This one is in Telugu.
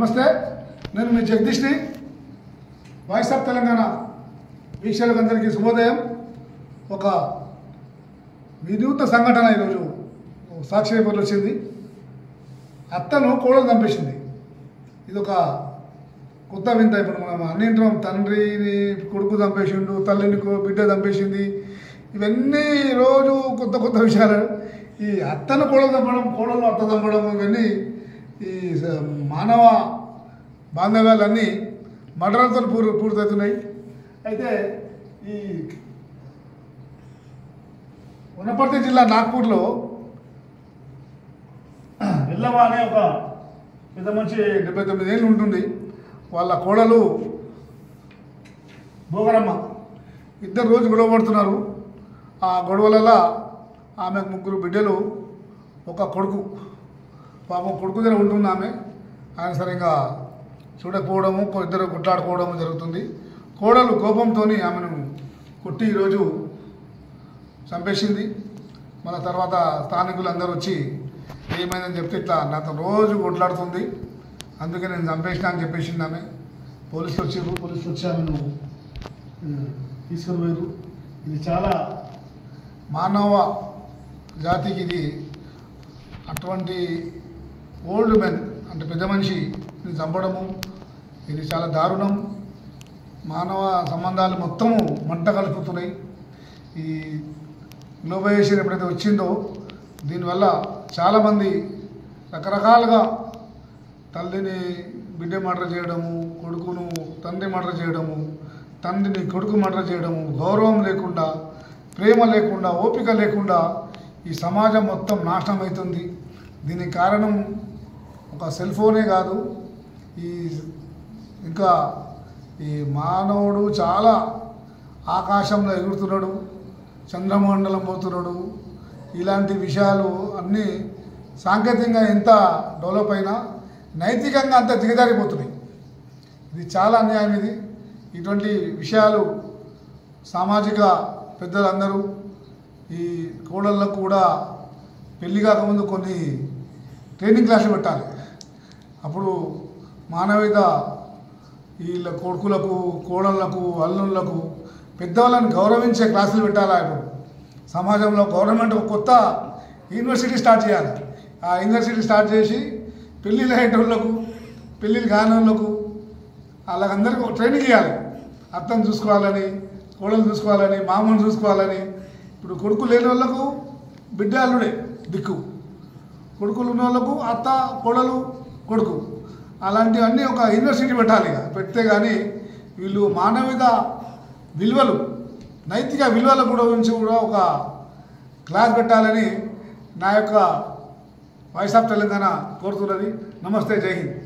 నమస్తే, నేను మీ జగదీష్ని. వాయిస్ ఆఫ్ తెలంగాణ వీక్షకులందరికీ శుభోదయం. ఒక వినూత్న సంఘటన ఈరోజు సాక్షి పేపర్లో వచ్చింది. అత్తను కోడలు చంపేసింది. ఇది ఒక కొత్త వింత. ఇప్పుడు మనం అన్నింటిలో తండ్రిని కొడుకు చంపేసిండు, తల్లిని బిడ్డ చంపేసింది, ఇవన్నీ రోజు కొత్త కొత్త విషయాలు. ఈ అత్తను కోడలు చంపడం, కోడలు అత్త చంపడం, ఇవన్నీ ఈ మానవ బాంధవ్యాలన్నీ మర్డర్లతో పూర్తవుతున్నాయి. అయితే ఈ వనపర్తి జిల్లా నాగ్పూర్లో ఎల్లవ అనే ఒక పెద్ద మంచి 79 ఏళ్ళు ఉంటుంది. వాళ్ళ కోడలు భోగరమ్మ, ఇద్దరు రోజు గొడవ పడుతున్నారు. ఆ గొడవలలో ఆమెకు 3 బిడ్డలు, ఒక కొడుకు. పాపం కొడుకు దగ్గర ఉంటుంది ఆమె. ఆయన సరిగ్గా చూడకపోవడము, ఇద్దరు కొట్లాడుకోవడము జరుగుతుంది. కోడలు కోపంతో ఆమెను కొట్టి ఈరోజు చంపేసింది. మన తర్వాత స్థానికులు అందరూ వచ్చి ఏమైందని చెప్తే ఇట్లా నాతో రోజు కొట్లాడుతుంది, అందుకే నేను చంపేసిన అని చెప్పేసింది ఆమె. పోలీసులు వచ్చారు. పోలీసులు వచ్చి ఆమెను తీసుకుని పోయారు. ఇది చాలా మానవ జాతికి ఇది అటువంటి ఓల్డ్ మెన్ అంటే పెద్ద మనిషిని చంపడము ఇది చాలా దారుణం. మానవ సంబంధాలు మొత్తము మంట కలుపుతున్నాయి. ఈ గ్లోబలైజేషన్ ఎప్పుడైతే వచ్చిందో దీనివల్ల చాలామంది రకరకాలుగా తల్లిని బిడ్డ మర్డర్ చేయడము, కొడుకును తండ్రి మర్డర్ చేయడము, తండ్రిని కొడుకు మర్డర్ చేయడము, గౌరవం లేకుండా, ప్రేమ లేకుండా, ఓపిక లేకుండా ఈ సమాజం మొత్తం నాశనం అవుతుంది. దీనికి కారణం ఒక సెల్ ఫోనే కాదు, ఇంకా ఈ మానవుడు చాలా ఆకాశంలో ఎగురుతున్నాడు, చంద్రమండలం పోతున్నాడు. ఇలాంటి విషయాలు అన్నీ సాంకేతికంగా ఎంత డెవలప్ అయినా నైతికంగా అంత దిగజారిపోతున్నాయి. ఇది చాలా అన్యాయం. ఇటువంటి విషయాలు సామాజిక పెద్దలందరూ ఈ కోడళ్ళకు కూడా పెళ్లి కాకముందు కొన్ని ట్రైనింగ్ క్లాసులు పెట్టాలి. అప్పుడు మానవీయత వీళ్ళ కొడుకులకు, కోడళ్ళకు, అల్లుళ్ళకు, పెద్దవాళ్ళని గౌరవించే క్లాసులు పెట్టాలి. ఇప్పుడు సమాజంలో గవర్నమెంట్ ఒక కొత్త యూనివర్సిటీ స్టార్ట్ చేయాలి. ఆ యూనివర్సిటీ స్టార్ట్ చేసి పెళ్ళిళ్ళు అయ్యేటోళ్ళకు, పెళ్ళిళ్ళు కాని వాళ్ళకు వాళ్ళకందరికీ ఒక ట్రైనింగ్ ఇవ్వాలి. అత్తను చూసుకోవాలని, కోడలు చూసుకోవాలని, మామను చూసుకోవాలని. ఇప్పుడు కొడుకు లేని వాళ్ళకు బిడ్డ అల్లుడే దిక్కు, కొడుకులు ఉన్న వాళ్ళకు అత్త, కోడలు, కొడుకు, అలాంటివన్నీ ఒక యూనివర్సిటీ పెట్టాలి. పెడితే కానీ వీళ్ళు మానవీయ విలువలు, నైతిక విలువల గురించి కూడా ఒక క్లాస్ పెట్టాలని నా యొక్క వాయిస్ ఆఫ్ తెలంగాణ కోరుతున్నది. నమస్తే, జై హింద్.